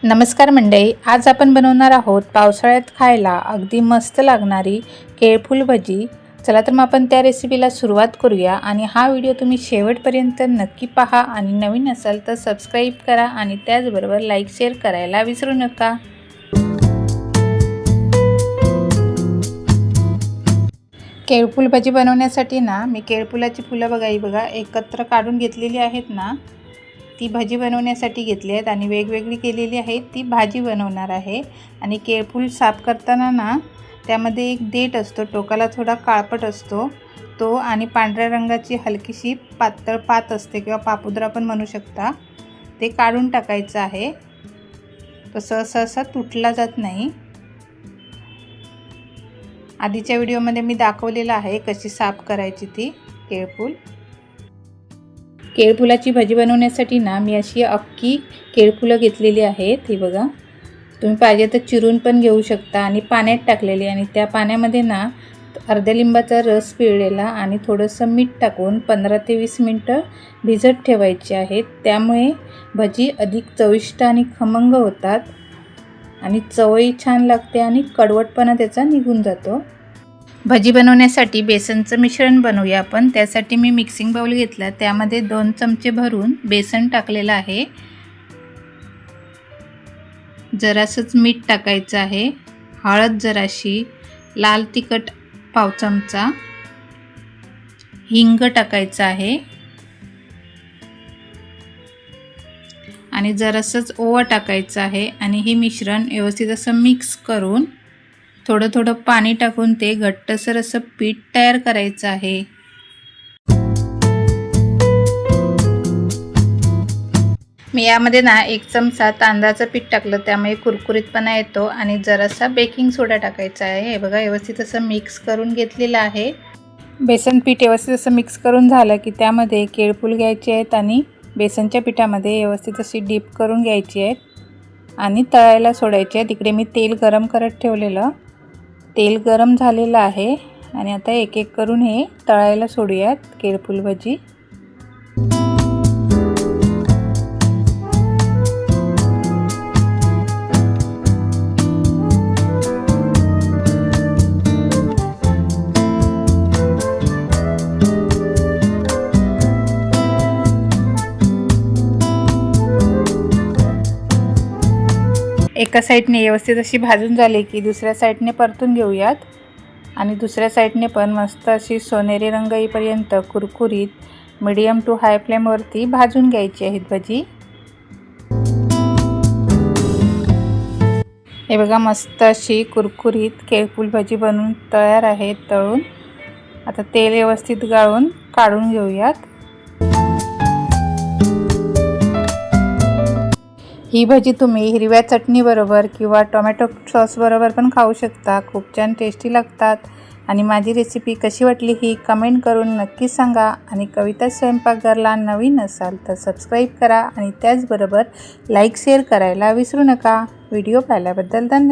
नमस्कार मंडळी, आज आपण बनवणार आहोत पावसाळ्यात खायला अगदी मस्त लागणारी केळफूल भजी। चला तर मग आपण त्या रेसिपीला सुरुवात करूया आणि हा व्हिडिओ तुम्ही शेवटपर्यंत नक्की पहा आणि नवीन असाल तर सबस्क्राइब करा आणि त्याचबरोबर लाईक शेअर करायला विसरू नका। केळफूल भजी बनवण्यासाठी ना मी केळफुलाची फुलं बघा एकत्र काढून घेतलेली आहेत ना, ती भाजी बनवण्यासाठी घेतली आहेत आणि वेगवेगळी केलेली आहे ती भाजी बनवणार आहे। आणि केळफूल साफ करताना ना त्यामध्ये एक देठ असतो, टोकाला थोडा काळपट असतो तो, आणि पांढऱ्या रंगाची हलकीशी पातळ पात असते किंवा पापुद्रा पण म्हणू शकता, ते काढून टाकायचं आहे। तो सहसा तुटला जात नाही। आधीच्या व्हिडिओमध्ये मी दाखवलेलं आहे कशी साफ करायची ती केळफूल। केळफुलाची भाजी बनवण्यासाठी ना मी अशी अख्खी केळफुलं घेतलेली आहेत। ही बघा, तुम्ही पाहिजे तर चिरून पण घेऊ शकता आणि पाण्यात टाकलेली, आणि त्या पाण्यामध्ये ना अर्ध्या लिंबाचा रस पिळलेला आणि थोडंसं मीठ टाकून 15 ते 20 मिनिटं भिजत ठेवायची आहेत। त्यामुळे भजी अधिक चविष्ट आणि खमंग होतात आणि चवही छान लागते आणि कडवटपणा त्याचा निघून जातो। भजी बनवण्यासाठी बेसनचं मिश्रण बनवूया आपण। त्यासाठी मी मिक्सिंग बाउल घेतला, त्यामध्ये 2 चमचे भरून बेसन टाकलेलं आहे। जरासंच मीठ टाकायचं आहे, हळद जराशी, लाल तिखट पाव चमचा, हिंग टाकायचं आहे आणि जरासंच ओवा टाकायचं आहे। आणि हे मिश्रण व्यवस्थित असं मिक्स करून थोडं थोडं पाणी टाकून ते घट्टसर असं पीठ तयार करायचं आहे। मी यामध्ये ना 1 चमचा तांदळाचं पीठ टाकलं, त्यामुळे कुरकुरीतपणा येतो, आणि जरासा बेकिंग सोडा टाकायचा आहे। हे बघा, व्यवस्थित असं मिक्स करून घेतलेलं आहे। बेसन पीठ व्यवस्थित असं मिक्स करून झालं की त्यामध्ये केळफूल घ्यायचे आहेत आणि बेसनच्या पिठामध्ये व्यवस्थित अशी डीप करून घ्यायची आहेत आणि तळायला सोडायचे आहेत। इकडे मी तेल गरम करत ठेवलेलं, तेल गरम झालेलं आहे आणि आता एक एक करून हे तळायला सोडूयात केळफूल भजी। एका साईडने व्यवस्थित अशी भाजून झाली की दुसऱ्या साईडने परतून घेऊयात, आणि दुसऱ्या साईडने पण मस्त अशी सोनेरी रंग येईपर्यंत कुरकुरीत मीडियम टू हाय फ्लेमवरती भाजून घ्यायची आहेत भजी। हे बघा, मस्त अशी कुरकुरीत केळफूल भजी बनवून तयार आहे तळून। आता तेल व्यवस्थित गाळून काढून घेऊयात। ही भजी तुम्ही हिरव्या चटणी बरोबर किंवा टोमॅटो सॉस बरोबर पण खाऊ शकता, खूप छान टेस्टी लागतात। आणि माझी रेसिपी कशी वाटली ही कमेंट करून नक्की सांगा, आणि कविता स्वयंपाकघरला नवीन असाल तर सबस्क्राइब करा आणि त्याचबरोबर लाईक शेअर करायला विसरू नका। व्हिडिओ पाहिल्याबद्दल धन्यवाद।